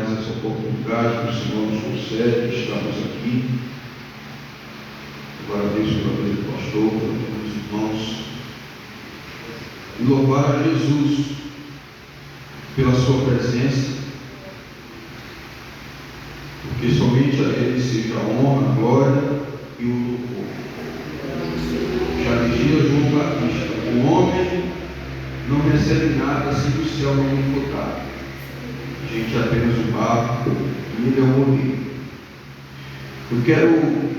mais essa oportunidade que o Senhor nos concede de estarmos aqui. Eu agradeço pela vida do pastor, pelos irmãos, e louvar a Jesus pela sua presença, porque somente a Ele seja a honra, a glória e o louvor. Já dizia João Batista: o homem não recebe nada se do céu não lhe for dado. A gente é apenas o barro e Ele é o oleiro. Eu quero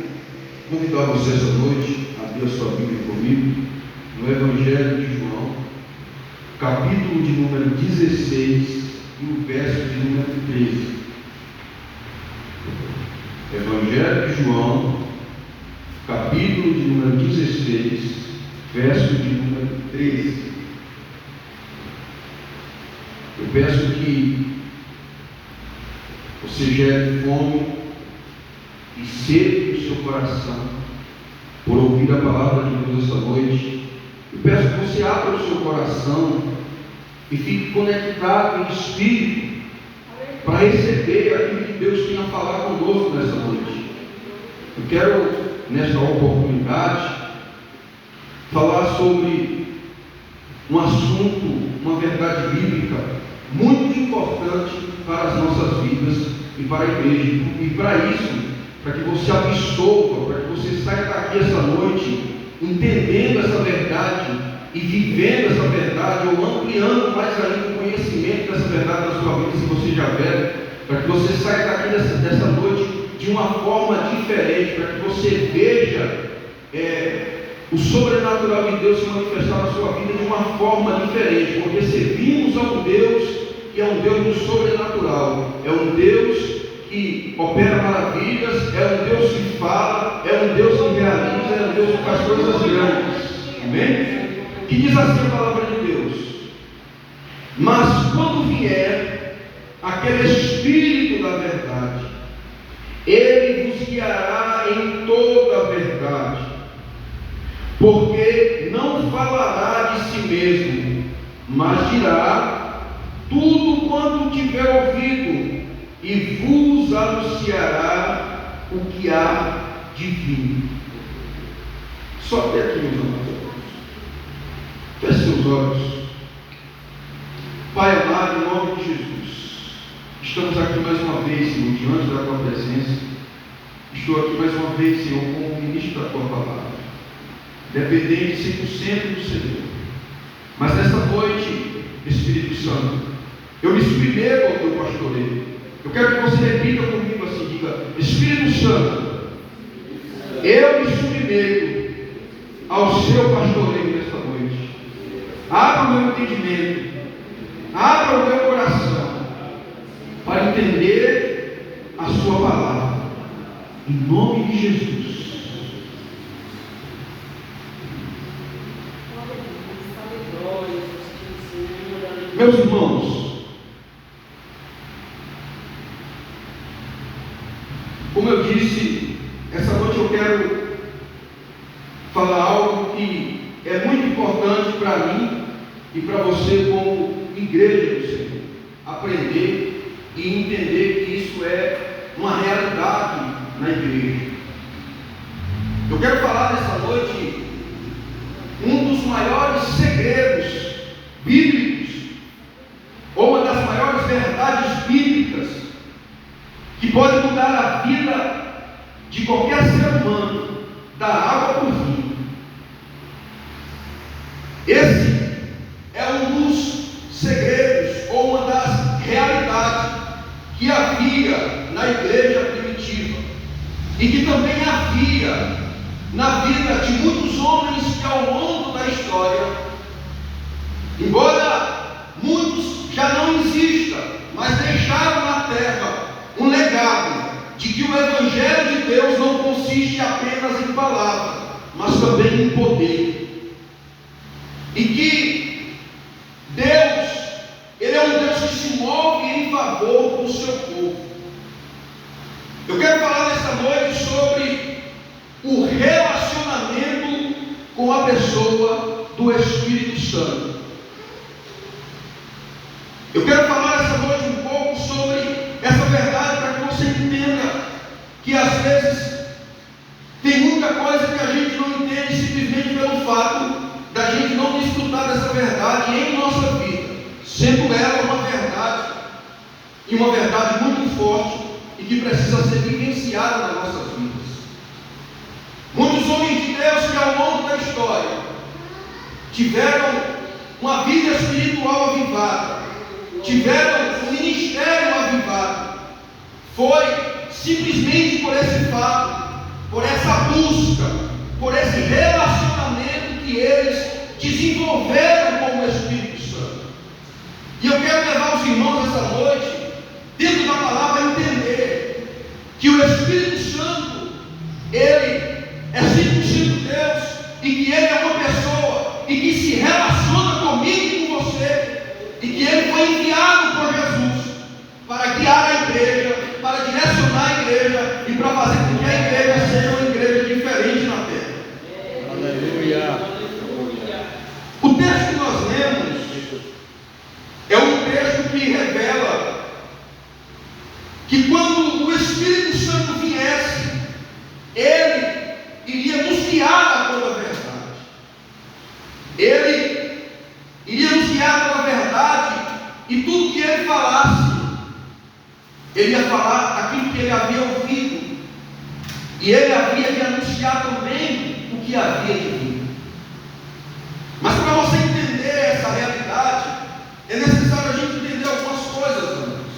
convidar você essa noite a abrir a sua Bíblia comigo no Evangelho de João, capítulo de número 16 e o verso de número 13. Evangelho de João, capítulo de número 16, verso de número 13. Eu peço que você gere fome e sede no seu coração por ouvir a palavra de Deus esta noite. Eu peço que você abra o seu coração e fique conectado em espírito para receber aquilo que Deus tem a falar conosco nessa noite. Eu quero, nesta oportunidade, falar sobre um assunto, uma verdade bíblica muito importante para as nossas vidas e para a igreja. E para isso, para que você absorva, para que você saia daqui essa noite entendendo essa verdade e vivendo essa verdade, ou ampliando mais ainda o conhecimento dessa verdade na sua vida, se você já vier, para que você saia daqui dessa noite de uma forma diferente, para que você veja o sobrenatural de Deus se manifestar na sua vida de uma forma diferente, porque servimos a um Deus que é um Deus do sobrenatural, é um Deus que opera maravilhas, é um Deus que fala, é um Deus que realiza, é um Deus que faz coisas grandes. Amém? Que diz assim a palavra de Deus: mas quando vier aquele Espírito da verdade, Ele vos guiará em toda a verdade, porque não falará de si mesmo, mas dirá tudo quanto tiver ouvido, e vos anunciará o que há de vir. Só até aqui, meus amados. Feche seus olhos. Pai amado, em nome de Jesus, estamos aqui mais uma vez, Senhor, diante da Tua presença. Estou aqui mais uma vez, Senhor, como ministro da Tua palavra, dependente 100% do Senhor. Mas nesta noite, Espírito Santo, eu me submeto ao Teu pastoreio. Eu quero que você repita comigo assim, diga: Espírito Santo, eu me submeto ao Seu pastoreio nesta noite. Abra o meu entendimento, abra o meu coração para entender a Sua palavra, em nome de Jesus. Meus irmãos, como eu disse, essa noite eu quero falar algo que é muito importante para mim e para você como igreja do Senhor, aprender e entender que isso é uma realidade na igreja. Eu quero falar nessa noite um dos maiores segredos bíblicos, ou uma das maiores verdades bíblicas que pode mudar a vida de qualquer ser humano, da água para o vinho. Esse é um dos segredos, ou uma das realidades que havia na igreja primitiva, e que também havia na vida de muitos homens que ao longo da história, embora muitos já não existam, mas deixaram na terra um legado de que o Evangelho de Deus não consiste apenas em palavras, mas também em poder, e que Deus, Ele é um Deus que se move em favor do seu povo. Eu quero falar nessa noite sobre o relacionamento com a pessoa do Espírito Santo. Eu quero falar essa noite um pouco sobre essa que às vezes tem muita coisa que a gente não entende simplesmente pelo fato da gente não desfrutar dessa verdade em nossa vida, sendo ela uma verdade, e uma verdade muito forte, e que precisa ser vivenciada nas nossas vidas. Muitos homens de Deus que ao longo da história tiveram uma vida espiritual avivada, tiveram um ministério avivado, foi simplesmente por esse fato, por essa busca, por esse relacionamento que eles desenvolveram com o Espírito Santo. E eu quero levar os irmãos essa noite, dentro da palavra, a entender que o Espírito Santo, ele é 100% Deus, e que ele é uma pessoa, e que se relaciona comigo e com você, e que ele foi enviado por Jesus para guiar a igreja, para direcionar a igreja e para fazer com que a igreja seja uma igreja diferente na terra. Aleluia. O texto que nós lemos é um texto que revela que quando o Espírito Santo viesse, ele iria nos guiar a toda a verdade. Ele iria nos guiar a toda a verdade, e tudo que ele falasse, ele ia falar aquilo que ele havia ouvido, e ele havia de anunciar também o que havia de vir. Mas para você entender essa realidade, é necessário a gente entender algumas coisas antes.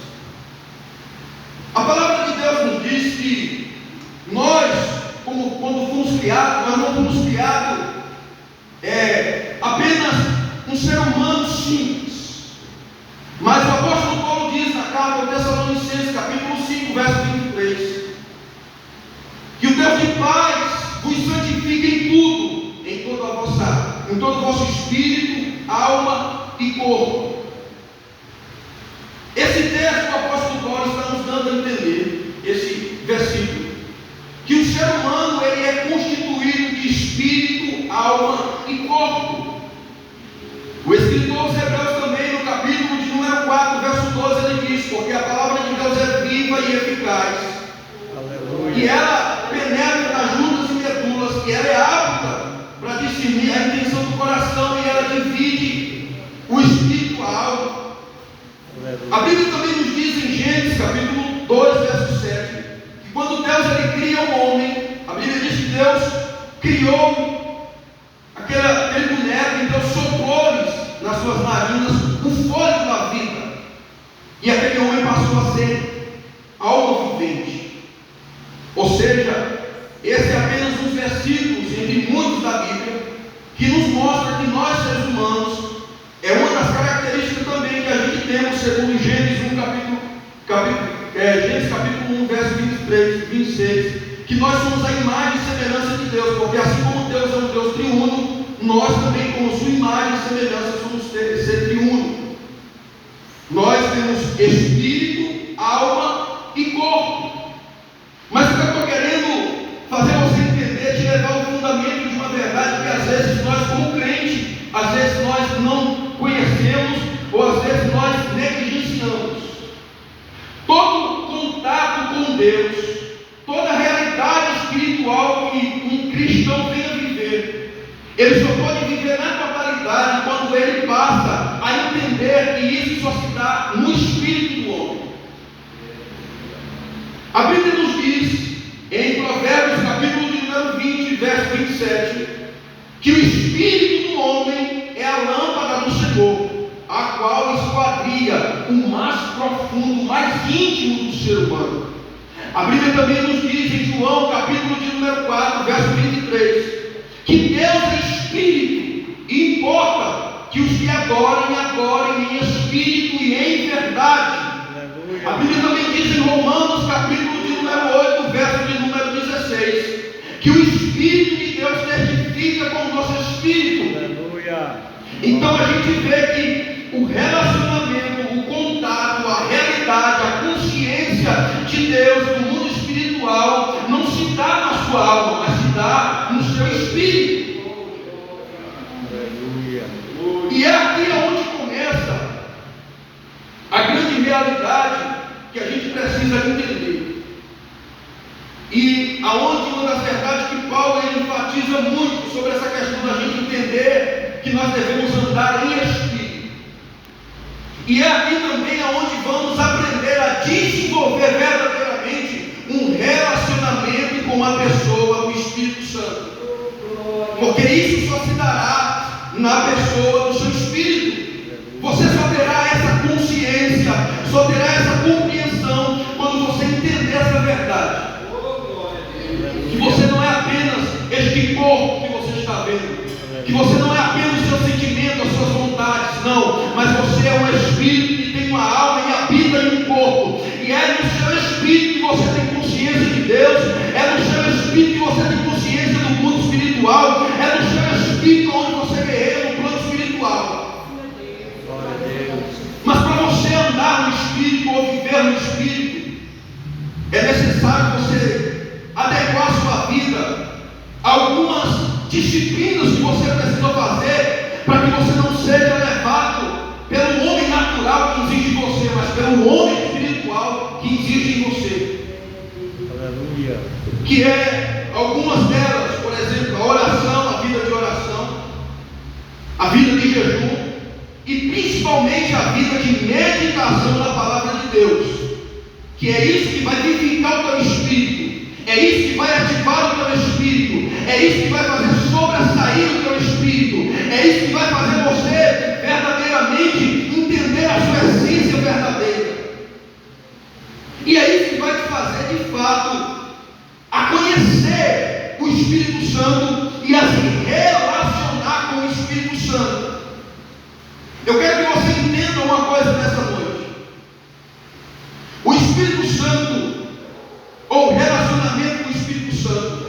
A palavra de Deus nos diz que nós, quando fomos criados, nós não fomos criados apenas um ser humano simples. Mas o apóstolo Paulo diz na carta aos Tessalonicenses, capítulo 5, verso 23, que o Deus de paz vos santifique em tudo, em todo o vosso espírito, alma e corpo. Esse texto do apóstolo Paulo está nos dando a entender, esse versículo, que o ser humano ele é constituído de espírito, alma e corpo. O escritor aos Hebreus também, no capítulo de número 4, verso 12, ele diz: porque a palavra de Deus é viva e eficaz, aleluia, e ela penetra nas juntas e medulas, e ela é apta para discernir a intenção do coração, e ela divide o espírito a alma. A Bíblia também nos diz em Gênesis capítulo 2, verso 7, que quando Deus ele cria o homem, a Bíblia diz que Deus criou aquele boneco, e Deus soprou-lhes nas suas narinas o fôlego da vida, e aquele homem passou a ser alma vivente. Ou seja, esse é apenas um versículos entre muitos da Bíblia, que nos mostra que nós, seres humanos, é uma das características também que a gente temos, segundo Gênesis 1, Gênesis capítulo 1, verso 23, 26, que nós somos a imagem e semelhança de Deus, porque assim como Deus é um Deus triuno, nós também, com sua imagem e semelhança, somos ser triuno. Nós temos espírito, alma e corpo. Mas o que eu estou querendo fazer você entender, te levar ao fundamento de uma verdade que às vezes nós, como crente, às vezes nós não conhecemos, ou às vezes nós negligenciamos. Todo contato com Deus, toda a realidade espiritual que um cristão venha viver, ele só pode viver na totalidade quando ele passa a entender que isso só se dá no espírito do homem. A Bíblia nos diz, em Provérbios capítulo de número 20, verso 27, que o espírito do homem é a lâmpada do Senhor, a qual esquadria o mais profundo, o mais íntimo do ser humano. A Bíblia também nos diz em João capítulo de número 4, verso 23, que Deus é espírito, e importa que os que adorem, adorem em espírito e em verdade. Aleluia. A Bíblia também diz em Romanos capítulo de número 8, verso de número 16, que o Espírito de Deus testifica com o nosso espírito. Aleluia. Então a gente vê que o relacionamento, o contato, a realidade, a consciência de Deus no mundo espiritual não se dá na sua alma, mas se dá no seu espírito. Aleluia. E é aqui onde começa a grande realidade que a gente precisa entender. E aonde uma das verdades que Paulo ele enfatiza muito sobre essa questão da gente entender que nós devemos andar em espírito. E é aqui também aonde vamos aprender a desenvolver verdadeiramente um relacionamento com a pessoa do Espírito Santo. Porque isso só se dará na pessoa do seu Espírito. Você só terá essa consciência, só terá essa compreensão quando você entender essa verdade. Que você não é apenas este corpo que você está vendo, que você não é apenas o seu sentimento, as suas vontades, não, mas você é um espírito que tem uma alma e habita em um corpo, e é no seu espírito que você tem consciência de Deus, é no seu espírito que você tem consciência do mundo espiritual, é no seu espírito onde você guerreia no plano espiritual. Mas para você andar no espírito ou viver no espírito, é necessário você adequar a sua vida a algumas disciplinas que você precisa fazer para que você não seja levado pelo homem natural que exige em você, mas pelo homem espiritual que exige em você. Aleluia. Que é algumas delas, por exemplo, a oração, a vida de oração, a vida de jejum e principalmente a vida de meditação na palavra de Deus, que é isso que vai vivificar o teu espírito. É isso que vai ativar o teu espírito, é isso que vai fazer sobressair o teu espírito, é isso que vai fazer você verdadeiramente entender a sua essência verdadeira. E é isso que vai te fazer de fato a conhecer o Espírito Santo e a se relacionar com o Espírito Santo. Eu quero que você entenda uma coisa nessa noite. O Espírito Santo, ou relacionamento com o Espírito Santo,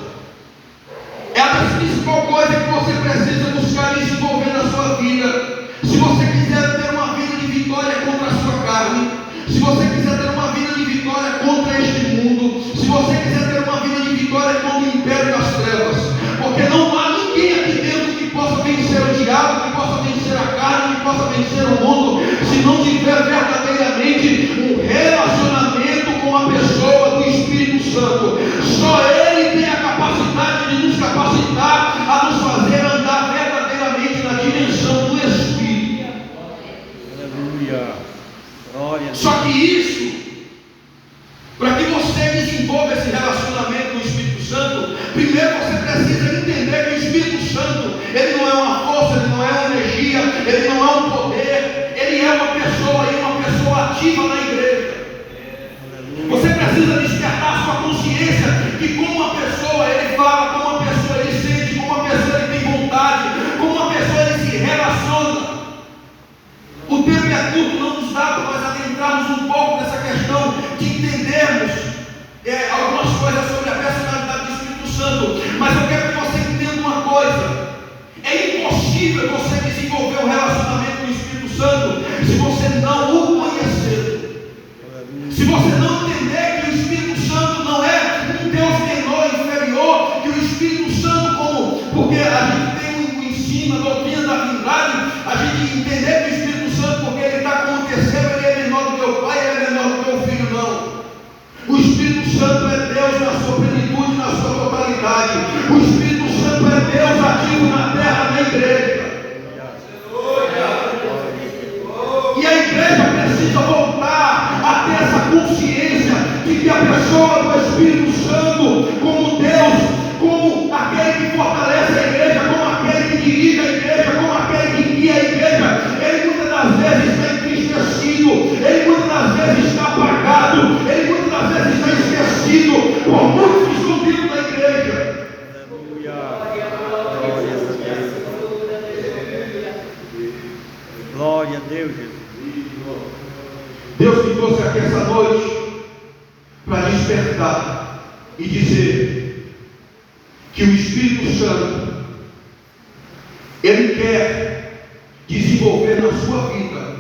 é a principal coisa que você precisa buscar desenvolver na sua vida. Se você quiser ter uma vida de vitória contra a sua carne, se você quiser ter uma vida de vitória contra este mundo, se você quiser ter uma vida de vitória contra o império das trevas, porque não há ninguém aqui dentro que possa vencer o diabo, que possa vencer a carne, que possa vencer o mundo, se não tiver verdadeiramente um relacionamento com a pessoa do Espírito Santo. Só Ele tem a capacidade de nos capacitar a nos fazer andar verdadeiramente na dimensão do Espírito. Aleluia. Glória. Só que isso, para que você desenvolva esse relacionamento com o Espírito Santo, primeiro você precisa entender que o Espírito Santo, ele não é uma força, ele não é uma energia, ele não é um poder, ele é uma pessoa e uma pessoa ativa na igreja. Você precisa despertar sua consciência que como uma pessoa ele fala, como uma pessoa ele sente, como uma pessoa ele tem vontade, como uma pessoa ele se relaciona. O tempo é curto, não nos dá para nós adentrarmos um pouco nessa questão de entendermos algumas coisas sobre a personalidade do Espírito Santo, mas eu quero que você entenda uma coisa: é impossível você desenvolver um relacionamento com o Espírito Santo se você não o conhecer. Se você não entender que o Espírito Santo não é um Deus menor, inferior, que o Espírito Santo como, porque a gente tem um ensino, a doutrina da Trindade, a gente entender que o Espírito Santo, porque ele está como o terceiro, ele é menor do teu pai, ele é menor do teu filho, não. O Espírito Santo é Deus na sua plenitude, na sua totalidade. O Espírito Santo é Deus ativo na terra da igreja. E a igreja precisa voltar a ter essa consciência de que a pessoa do Espírito Santo, como Deus, como aquele que fortalece a igreja, como aquele que dirige a igreja, como aquele que guia a igreja, ele muitas das vezes está entristecido, ele muitas das vezes está apagado, ele muitas das vezes está esquecido por muitos que estão dentro da igreja. Glória a Deus, Jesus. Deus me trouxe aqui essa noite para despertar e dizer que o Espírito Santo, ele quer desenvolver na sua vida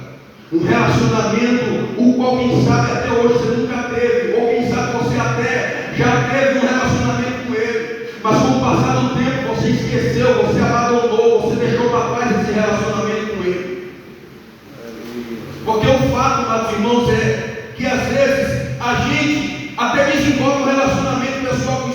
um relacionamento o qual quem sabe até hoje você nunca teve, ou quem sabe você até já teve um relacionamento com ele, mas com o passar do tempo você esqueceu, você abandonou, você deixou para trás esse relacionamento com ele. Porque o fato, meus irmãos, é que às vezes a gente até desenvolve um relacionamento pessoal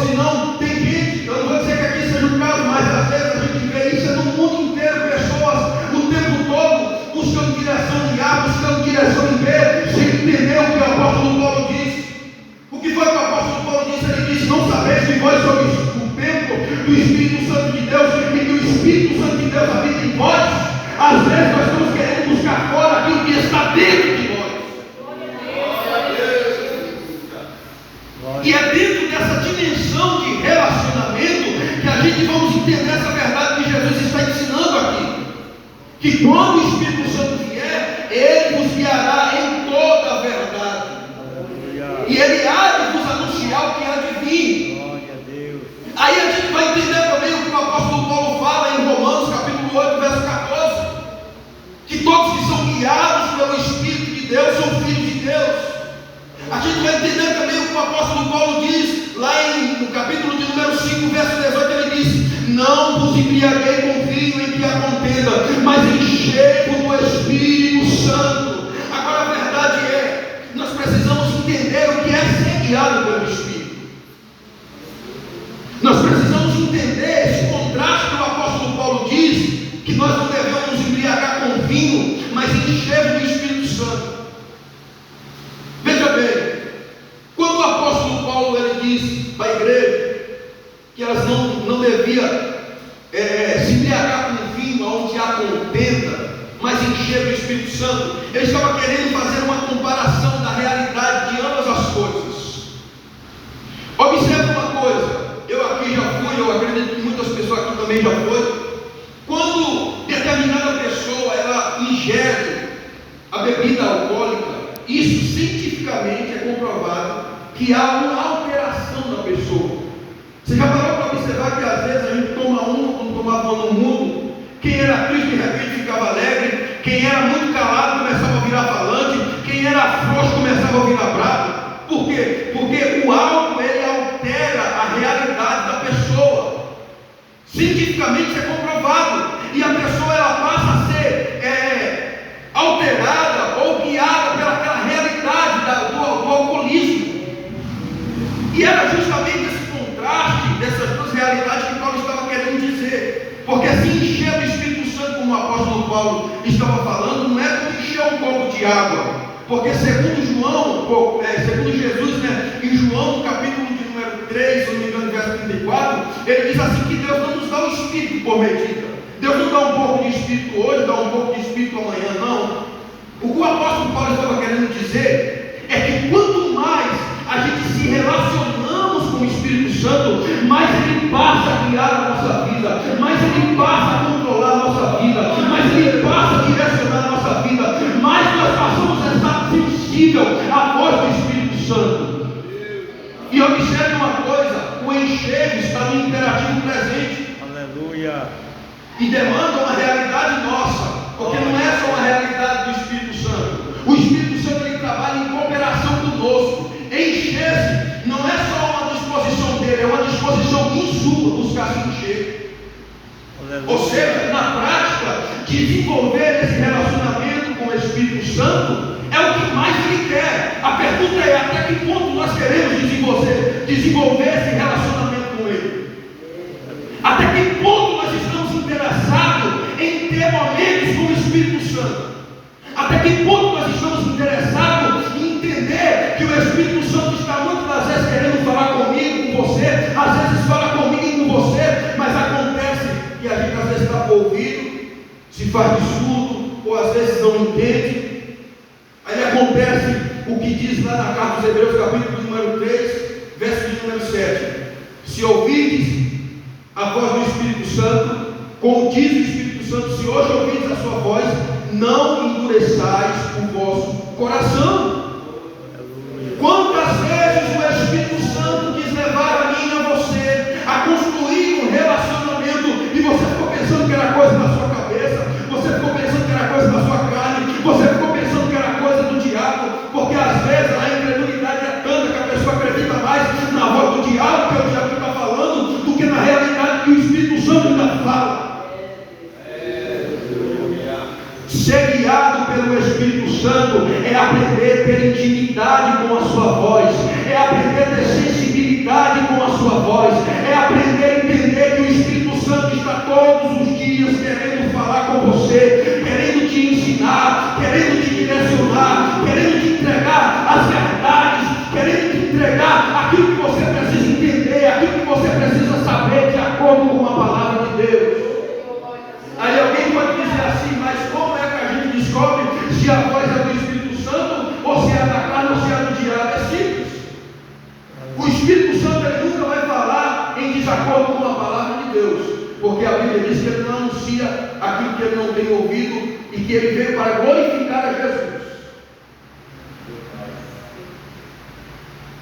senão tem gente, eu não vou dizer que aqui seja o caso, mas às vezes a gente vê isso no mundo inteiro, pessoas o tempo todo buscando direção em A, buscando direção em B, sem entender o que o apóstolo Paulo diz. O que foi que o apóstolo Paulo disse? Ele disse: não sabeis que vós sois o templo do Espírito Santo de Deus, e que o Espírito Santo de Deus habita em vós. Às vezes nós estamos querendo buscar fora aquilo que está dentro de nós. E é dentro dessa dimensão de relacionamento que a gente vamos entender essa verdade que Jesus está ensinando aqui. Que quando o Espírito Santo vier, Ele vos guiará em toda a verdade. E Ele há de vos anunciar o que há de vir. Aí a gente vai entender também o que o apóstolo Paulo fala em Romanos capítulo 8, verso 14. Que todos que são guiados pelo Espírito de Deus são filhos de Deus. A gente vai entender também o que o apóstolo Paulo diz, lá no capítulo de número 5, verso 18, ele diz: não vos embriaguei com vinho em que há contenda, mas enchei-vos do Espírito Santo. Agora a verdade é, nós precisamos entender o que é ser guiado pelo Espírito. Nós precisamos entender esse contraste que o apóstolo Paulo diz, que nós não devemos nos embriagar com vinho, mas encher do Espírito Santo. Veja bem, quando o apóstolo Paulo ele diz para a igreja que elas não deviam se embriagar com vinho onde há contenda, mas encher do Espírito Santo, ele estava querendo fazer uma comparação da realidade de ambas as coisas. Observe uma coisa, eu aqui já fui, eu acredito que muitas pessoas aqui também já foram. Quando determinada pessoa ela ingere a bebida alcoólica, isso cientificamente é comprovado que há uma alteração da pessoa. Você já parou para observar que às vezes a gente toma uma, quando tomava uma no mundo, quem era triste de repente ficava alegre, quem era muito calado começava a virar falante, quem era frouxo começava a virar bravo. Por quê? Porque o álcool ele altera a realidade da pessoa. Cientificamente isso é comprovado. E a pessoa ela passa a ser alterada ou guiada pelaquela realidade do alcoolismo. E era justamente esse contraste dessas duas realidades que Paulo estava querendo dizer. Porque se encher do Espírito Santo, como o apóstolo Paulo estava falando, não é como encher um copo de água. Porque segundo Jesus, em João, no capítulo de número 3, se não me engano, verso 34, ele diz assim que Deus não nos dá o Espírito por medida. Deus não dá um pouco de Espírito hoje, dá um pouco de Espírito amanhã, não. O que o apóstolo Paulo estava querendo dizer é que quanto mais a gente se relacionamos com o Espírito Santo, mais ele passa a guiar a nossa vida, mais ele passa a controlar a nossa vida, mais ele passa a direcionar a nossa vida, mais nós passamos a estar sensível à voz do Espírito Santo. E observe uma coisa, o encher está no imperativo presente. Aleluia. E demanda uma realidade nossa, porque não é só uma realidade do Espírito Santo. O Espírito Santo ele trabalha em cooperação conosco. Encher-se não é só uma disposição dele, é uma disposição em sua, buscar se encher. Ou seja, na prática, desenvolver esse relacionamento com o Espírito Santo é o que mais ele quer. A pergunta é: até que ponto nós queremos desenvolver esse relacionamento com ele? Até que ponto nós estamos interessados em ter momentos com o Espírito Santo? Até que ponto nós estamos interessados em entender que o Espírito Santo está muitas das vezes querendo falar comigo, com você, às vezes fala comigo e com você, mas acontece que a gente às vezes está por ouvido, se faz de surdo, ou às vezes não entende. Aí acontece o que diz lá na carta dos Hebreus, capítulo número 3, verso de número 7. Se ouvides a voz do Espírito Santo, como diz o Espírito Santo, se hoje ouvides a sua voz, não endureçais o vosso coração. Quantas vezes o Espírito Santo quis levar a mim e a você a construir um relacionamento, e você ficou pensando que era coisa da sua cabeça, você ficou pensando que era coisa da sua carne, você ficou pensando que era coisa do diabo, porque às vezes a incredulidade é tanta que a pessoa acredita mais na voz do diabo, que é o diabo que está falando, do que na realidade que o Espírito Santo ainda fala. Ser guiado pelo Espírito Santo é aprender a ter intimidade com a sua voz, é aprender a ter sensibilidade com a sua voz. acordo com a palavra de Deus, porque a Bíblia diz que ele não anuncia aquilo que ele não tem ouvido e que ele veio para glorificar a Jesus.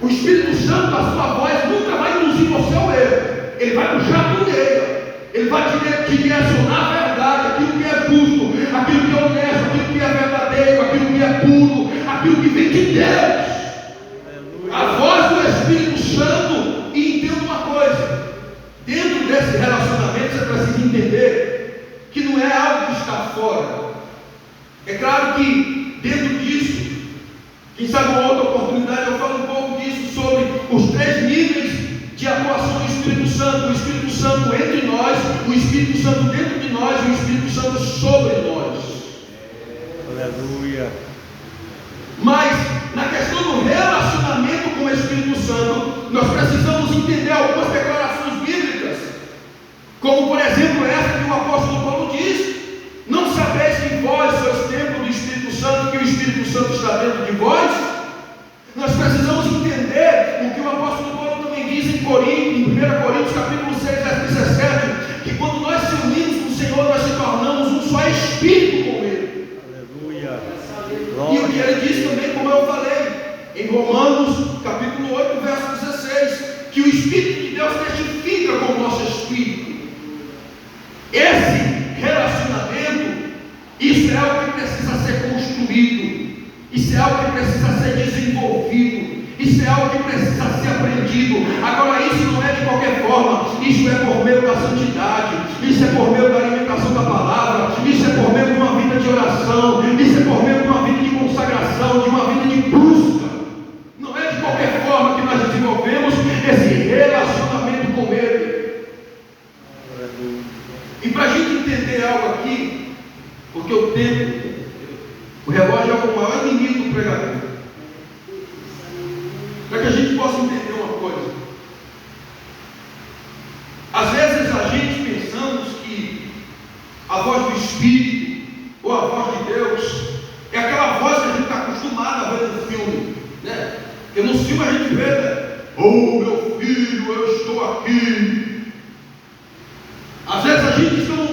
O Espírito Santo, a sua voz, nunca vai induzir você ao erro. Ele vai puxar por ele. Ele vai te direcionar a verdade, aquilo que é justo, aquilo que é honesto, aquilo que é verdadeiro, aquilo que é puro, aquilo que vem de Deus. A voz do Espírito Santo. E entenda uma coisa: dentro desse relacionamento você precisa entender que não é algo que está fora. É claro que dentro disso, quem sabe uma outra oportunidade eu falo um pouco disso, sobre os 3 níveis de atuação do Espírito Santo. O Espírito Santo entre nós, o Espírito Santo dentro de nós e o Espírito Santo sobre nós. Aleluia. Mas na questão do relacionamento com o Espírito Santo, nós precisamos entender algumas declarações bíblicas, como por exemplo essa que o apóstolo Paulo diz: não sabeis que vós sois templo do Espírito Santo, que o Espírito Santo está dentro de vós? Nós precisamos entender o que o apóstolo Paulo também diz em 1 Coríntios capítulo 6, verso 17, que quando nós se unimos com o Senhor, nós se tornamos um só Espírito com Ele. Aleluia. E o que ele diz também, como eu falei, em Romanos capítulo 8, verso 16, que o Espírito de Deus testifica com o nosso Espírito. Esse relacionamento, isso é algo que precisa ser construído, isso é algo que precisa ser desenvolvido, isso é algo que precisa ser aprendido. Agora, isso não é de qualquer forma, isso é por meio da santidade, isso é por meio da alimentação da palavra, isso é por meio de uma vida de oração, isso é por meio de uma vida de consagração, de uma vida de busca. Não é de qualquer forma que nós desenvolvemos esse relacionamento com Ele. E para a gente entender algo aqui, porque o tempo, o relógio é o maior inimigo do pregador, para que a gente possa entender uma coisa. Às vezes a gente pensamos que a voz do Espírito ou a voz de Deus é aquela voz que a gente está acostumado a ver no filme, né? Porque no filme a gente vê, né? Oh, meu filho, eu estou aqui. Às vezes a gente estamos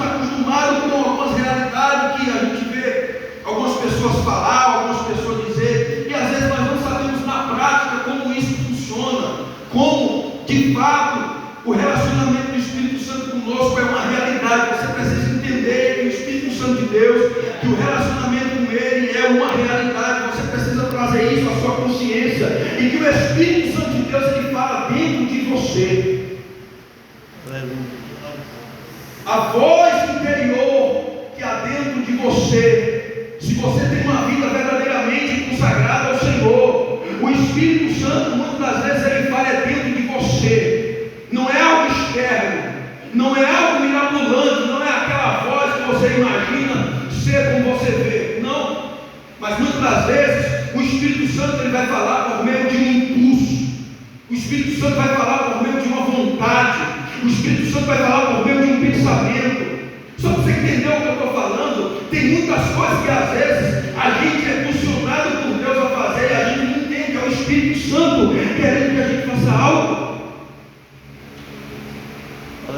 acostumados com algumas realidades que a gente vê algumas pessoas falar, algumas pessoas dizer, e às vezes nós não sabemos na prática como isso funciona, como de fato o relacionamento do Espírito Santo conosco é uma realidade. Você precisa entender que o Espírito Santo de Deus, que o relacionamento com Ele é uma realidade. Você precisa trazer isso à sua consciência, e que o Espírito Santo de Deus, Ele fala dentro de você. A voz interior que há dentro de você, se você tem uma vida verdadeiramente consagrada ao Senhor, o Espírito Santo muitas das vezes ele fala dentro de você. Não é algo externo, não é algo mirabolante, não é aquela voz que você imagina ser como você vê, não. Mas muitas das vezes o Espírito Santo ele vai falar por meio de um impulso, o Espírito Santo vai falar por meio de uma vontade, o Espírito Santo vai falar por meio de um pensamento. Só para você entender o que eu estou falando, tem muitas coisas que às vezes a gente é impulsionado por Deus a fazer e a gente não entende. É o Espírito Santo querendo que a gente faça algo.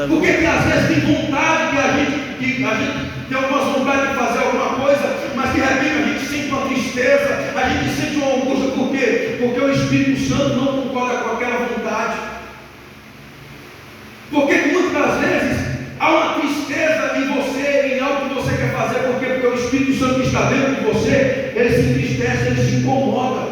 Por que às vezes tem vontade que a gente tem algumas vontades de fazer alguma coisa, mas de repente a gente sente uma tristeza, a gente sente uma angústia? Por quê? Porque o Espírito Santo não concorda com aquela vontade. Porque muitas das vezes há uma tristeza em você, em algo que você quer fazer. Por quê? Porque o Espírito Santo que está dentro de você, ele se entristece, ele se incomoda,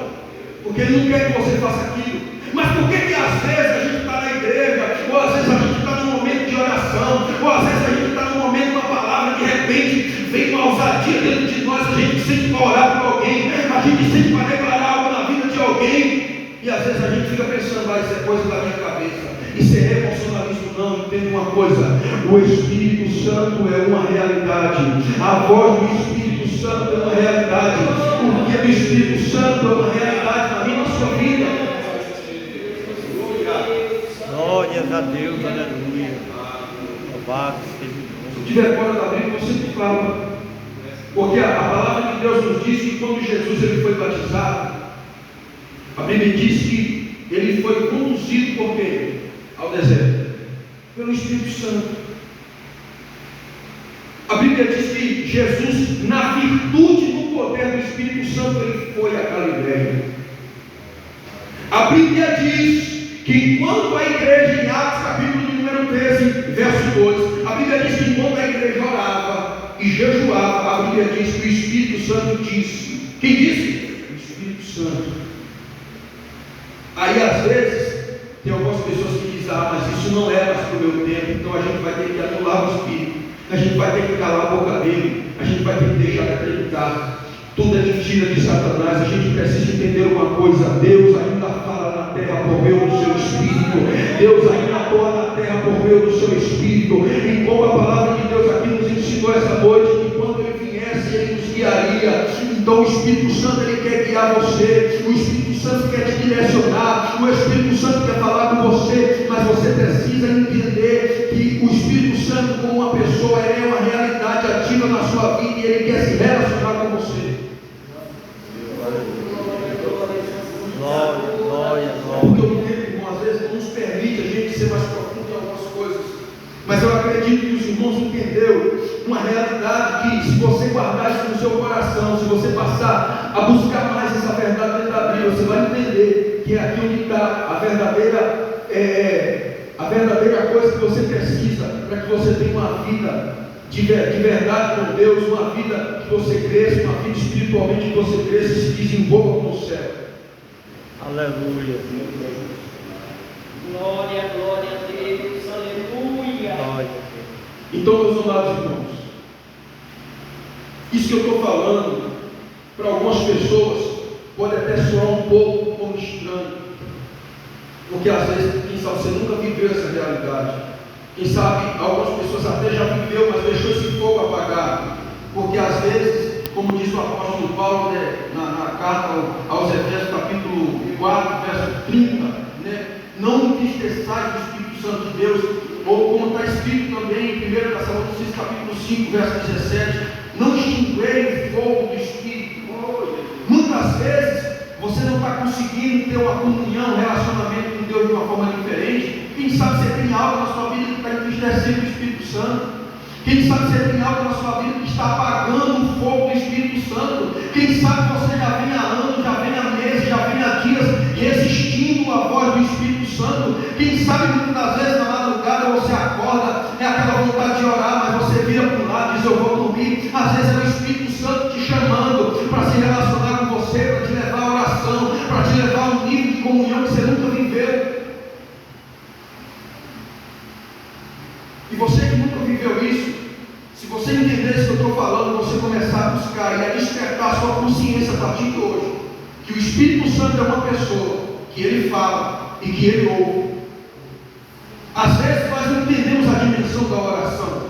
porque ele não quer que você faça aquilo. Mas por que às vezes a gente está na igreja, ou às vezes a gente está num momento de oração, ou às vezes a gente está num momento de uma palavra, de repente vem uma ousadia dentro de nós, a gente sente para orar por alguém, a gente sente para declarar algo na vida de alguém, e às vezes a gente fica pensando: isso é coisa da minha cabeça, isso é emocionalismo. Não, entenda uma coisa: o Espírito Santo é uma realidade, a voz do Espírito Santo é uma realidade, o que é do Espírito Santo é uma realidade na minha e na sua vida. Glórias a Deus, aleluia. Louvado seja o nome. Se tiver fora da Bíblia, você me fala, porque a palavra de Deus nos diz que quando Jesus ele foi batizado, a Bíblia diz que ele foi conduzido por quem? Ao deserto. pelo Espírito Santo. A Bíblia diz que Jesus, na virtude do poder do Espírito Santo, ele foi a Galileia. A Bíblia diz que enquanto a igreja, em Atos capítulo de número 13, verso 2, a Bíblia diz que enquanto a igreja orava e jejuava, a Bíblia diz que o Espírito Santo disse. Quem disse? O Espírito Santo. Aí às vezes tem algumas pessoas que dizem: ah, mas isso não é mais para o meu tempo, então a gente vai ter que anular o Espírito, a gente vai ter que calar a boca dele, a gente vai ter que deixar de acreditar. Tudo é mentira de Satanás. A gente precisa entender uma coisa: Deus ainda fala na terra por meio do seu Espírito. Deus ainda atua na terra por meio do seu Espírito. E como a palavra de Deus aqui nos ensinou essa noite, que quando ele viesse, ele nos guiaria. Então o Espírito Santo, ele quer guiar você. O Espírito Santo quer te direcionar. O Espírito Santo quer falar com você. Mas você precisa entender que o Espírito Santo, como uma pessoa, ele é uma realidade ativa na sua vida e ele quer se relacionar com você. Glória. Porque o tempo, irmão, às vezes não nos permite a gente ser mais profundo em algumas coisas. Mas eu acredito que os irmãos entenderam uma realidade que, se você guardar isso no seu coração, se você passar a buscar mais essa verdade dentro da Bíblia, você vai entender que é aqui onde está a verdadeira coisa que você precisa para que você tenha uma vida de verdade com Deus, uma vida que você cresça, uma vida espiritualmente que você cresça e se desenvolva com o céu. Aleluia. Glória a Deus, aleluia. Glória. Então, meus amados irmãos, isso que eu estou falando, para algumas pessoas, pode até soar um pouco como estranho, porque às vezes, quem sabe, você nunca viveu essa realidade. Quem sabe, algumas pessoas até já viveu, mas deixou esse fogo apagado, porque às vezes, como diz o apóstolo Paulo, né, na carta aos Efésios, capítulo 4, verso 30, né, não entristeçais o Espírito Santo de Deus, ou como está escrito também em 1 Tessalonicenses, capítulo 5, verso 17, não extinguei o fogo do Espírito. Muitas vezes, você não está conseguindo ter uma comunhão, um relacionamento com Deus de uma forma diferente. Quem sabe você tem algo na sua vida que está entristecendo o Espírito Santo. Quem sabe você tem algo na sua vida que está apagando o fogo do Espírito Santo. Quem sabe você já vem há anos, já vem há meses, já vem há dias resistindo à voz do Espírito Santo. Quem sabe muitas das vezes na madrugada você acorda, é aquela vontade de orar, mas você vira para um lado e diz: eu vou dormir. Às vezes é o Espírito Santo te chamando para se relacionar com você, para te levar à oração, para te levar a um nível de comunhão que você nunca viveu. E você que nunca viveu isso, se você entender isso que eu estou falando, você começar a buscar e a despertar a sua consciência a partir de hoje, que o Espírito Santo é uma pessoa, que ele fala e que ele ouve. Às vezes nós não entendemos a dimensão da oração,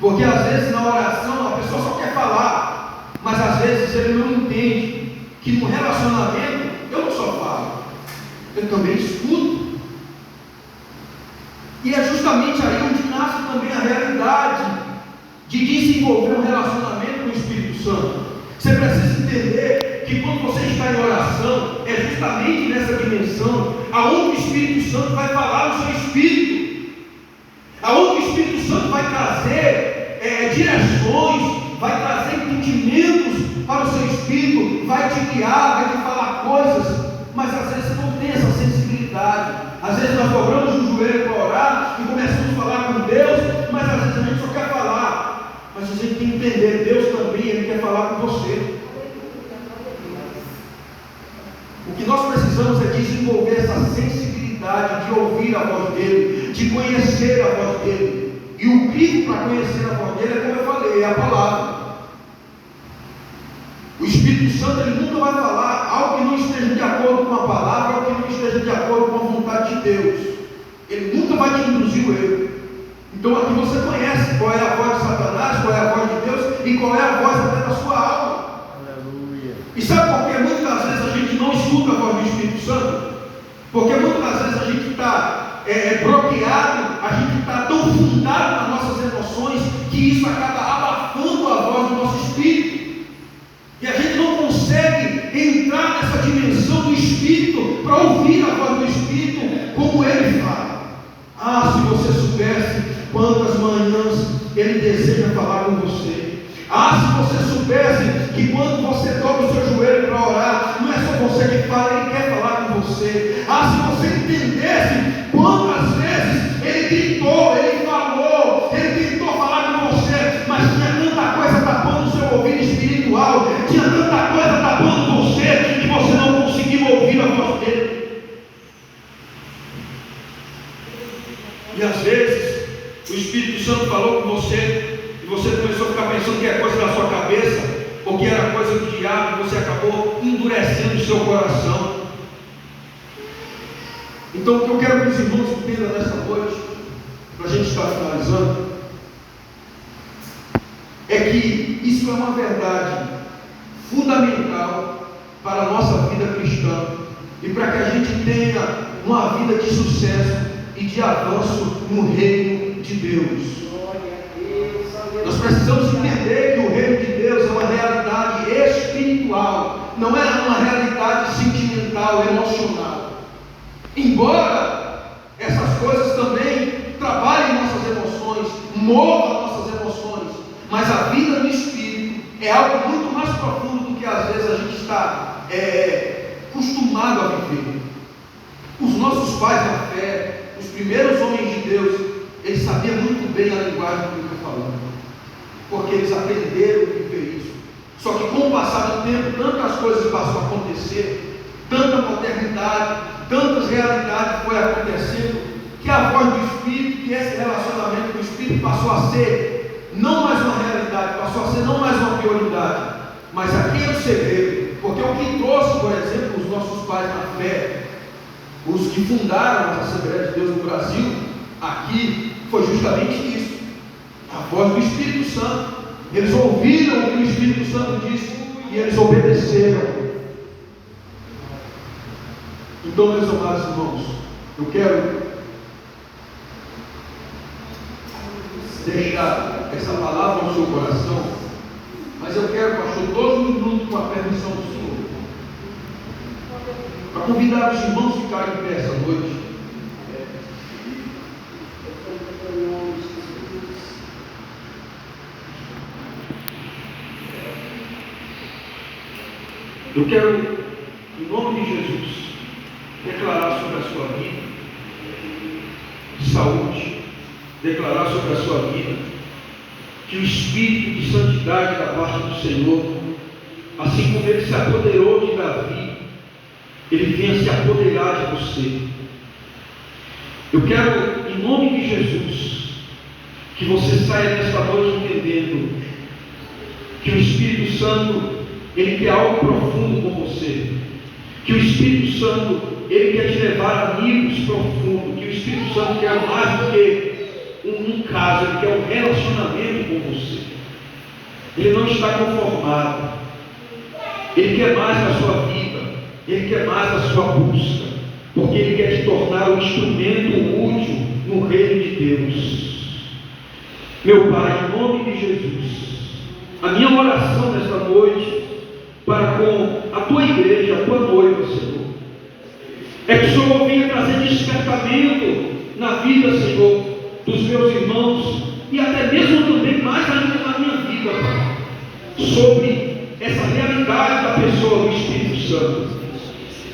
porque às vezes na oração a pessoa só quer falar, mas às vezes ele não entende que no relacionamento eu não só falo, eu também escuto. E é justamente aí onde nasce também a realidade de desenvolver um relacionamento com o Espírito Santo. Você precisa entender que quando você está em oração, é justamente nessa dimensão aonde o Espírito Santo vai falar no seu espírito, aonde o Espírito Santo vai trazer direções, vai trazer entendimentos para o seu espírito, vai te guiar, vai te falar coisas, mas às vezes você não tem essa sensibilidade. Às vezes nós dobramos o joelho para orar e começamos a falar com Deus, mas às vezes a gente só quer falar. Mas você tem que entender, Deus também, Ele quer falar com você. O que nós precisamos é desenvolver essa sensibilidade de ouvir a voz dEle, de conhecer a voz dEle. E o crivo para conhecer a voz dEle é, como eu falei, é a palavra. O Espírito Santo, ele nunca vai falar algo que não esteja de acordo com a palavra, algo que não esteja de acordo com a vontade de Deus. Ele nunca vai te induzir o erro. Então aqui você conhece qual é a voz de Satanás, qual é a voz de Deus e qual é a voz até da sua alma. Aleluia. E sabe por que muitas vezes a gente não escuta a voz do Espírito Santo? Porque muitas vezes a gente está bloqueado, a gente está tão fundado nas nossas emoções que isso acaba abafando a voz do nosso espírito. E a gente não consegue entrar nessa dimensão do Espírito para ouvir a voz do Espírito como ele fala. Ah, se você você. Se você entendesse quantas vezes ele gritou, ele falou, ele tentou falar com você, mas tinha tanta coisa tapando o seu ouvido espiritual, tinha tanta coisa tapando você, que você não conseguiu ouvir a voz dele. E às vezes o Espírito Santo falou com você, e você começou a ficar pensando que é coisa da sua cabeça, ou que era coisa do diabo, e você acabou endurecendo o seu coração. Então o que eu quero que os irmãos entendam nesta noite, para a gente estar finalizando, é que isso é uma verdade fundamental para a nossa vida cristã, e para que a gente tenha uma vida de sucesso e de avanço no reino de Deus. Nós precisamos entender que o reino de Deus é uma realidade espiritual, não é uma realidade sentimental, emocional. Embora essas coisas também trabalhem nossas emoções, movam nossas emoções, mas a vida no Espírito é algo muito mais profundo do que às vezes a gente está acostumado a viver. Os nossos pais na fé, os primeiros homens de Deus, eles sabiam muito bem a linguagem que eu estou falando, porque eles aprenderam a viver isso. Só que com o passar do tempo, tantas coisas passam a acontecer, tanta modernidade, tantas realidades foi acontecendo, que a voz do Espírito, que esse relacionamento com o Espírito passou a ser não mais uma realidade, passou a ser não mais uma prioridade, mas aqui é o segredo, porque o que trouxe, por exemplo, os nossos pais na fé, os que fundaram a Assembleia de Deus no Brasil, aqui, foi justamente isso, a voz do Espírito Santo. Eles ouviram o que o Espírito Santo disse e eles obedeceram. Então, meus amados irmãos, eu quero deixar essa palavra no seu coração, mas eu quero, pastor, todos os minutos com a permissão do Senhor, para convidar os irmãos a ficarem em pé essa noite. Eu quero, em nome de Jesus, declarar sobre a sua vida saúde, declarar sobre a sua vida que o Espírito de santidade da parte do Senhor, assim como ele se apoderou de Davi, ele venha se apoderar de você. Eu quero, em nome de Jesus, que você saia nesta noite entendendo que o Espírito Santo, ele quer algo profundo com você, que o Espírito Santo, ele quer te levar a amigos profundos, que o Espírito Santo quer mais do que um caso, ele quer um relacionamento com você. Ele não está conformado, ele quer mais da sua vida, ele quer mais da sua busca, porque ele quer te tornar um instrumento útil no reino de Deus. Meu Pai, em nome de Jesus, a minha oração nesta noite para com a tua igreja, a tua noiva, Senhor, é que o Senhor venha trazer despertamento na vida, Senhor, dos meus irmãos, e até mesmo também mais ainda na minha vida, Pai, sobre essa realidade da pessoa do Espírito Santo.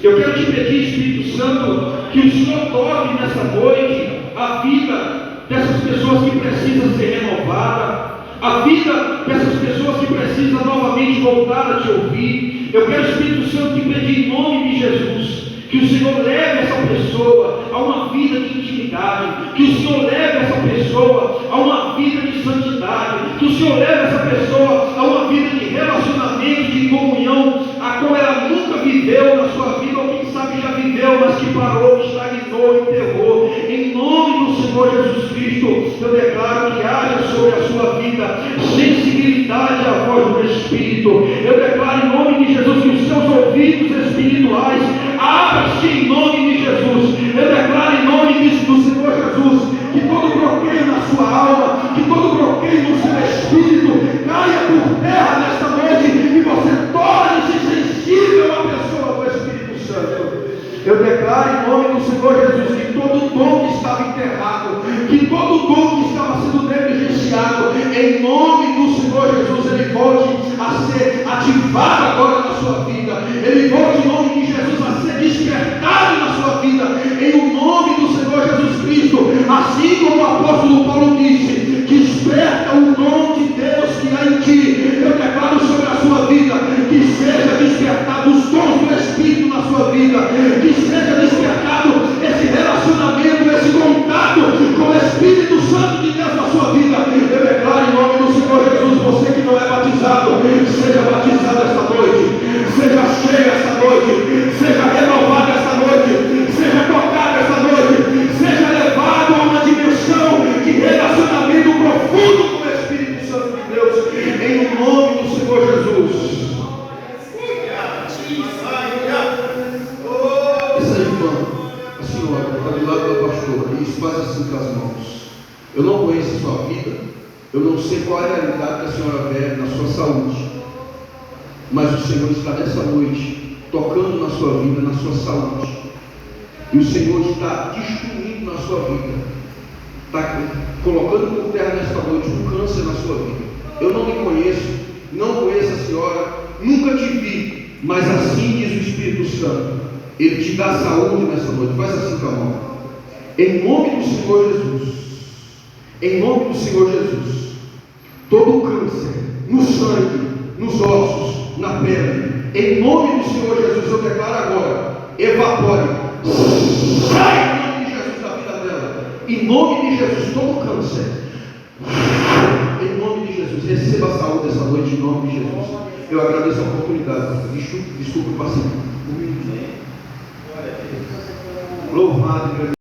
Eu quero te pedir, Espírito Santo, que o Senhor toque nessa noite a vida dessas pessoas que precisam ser renovadas, a vida dessas pessoas que precisam novamente voltar a te ouvir. Eu quero, Espírito Santo, te pedir em nome de Jesus, que o Senhor leve essa pessoa a uma vida de intimidade, que o Senhor leve essa pessoa a uma vida de santidade, que o Senhor leve essa pessoa a uma vida de relacionamento, de comunhão, a qual ela nunca viveu na sua vida, ou quem sabe já viveu, mas que parou, estagnou, enterrou. Em nome do Senhor Jesus Cristo, eu declaro que haja sobre a sua vida sensibilidade à voz do Espírito. Eu declaro em nome de Jesus que os seus ouvidos espirituais abram-se em nome de Jesus. Eu declaro em nome do Senhor Jesus que todo bloqueio na sua alma, que todo bloqueio no seu espírito caia por terra nesta noite e você torne-se sensível à pessoa do Espírito Santo. Eu declaro em nome do Senhor Jesus que todo dom que estava enterrado, que todo dom que estava sendo negligenciado, em nome do Senhor Jesus, ele volte a ser ativado agora na sua vida, ele volte em nome de Jesus a ser despertado na sua senhora, está do lado da pastora, e faz assim com as mãos. Eu não conheço a sua vida, eu não sei qual é a realidade que a senhora vive na sua saúde, mas o Senhor está nessa noite tocando na sua vida, na sua saúde, e o Senhor está destruindo na sua vida, está colocando por terra nesta noite um câncer na sua vida. Eu não me conheço, não conheço a senhora, nunca te vi, mas assim diz o Espírito Santo, Ele te dá saúde nessa noite. Faz assim com a mão, em nome do Senhor Jesus, em nome do Senhor Jesus, todo câncer no sangue, nos ossos, na pele, em nome do Senhor Jesus, eu declaro agora, evapore, sai em nome de Jesus da vida dela, em nome de Jesus, todo câncer, em nome de Jesus, receba a saúde essa noite, em nome de Jesus. Eu agradeço a oportunidade. Desculpe, paciente. Louvado e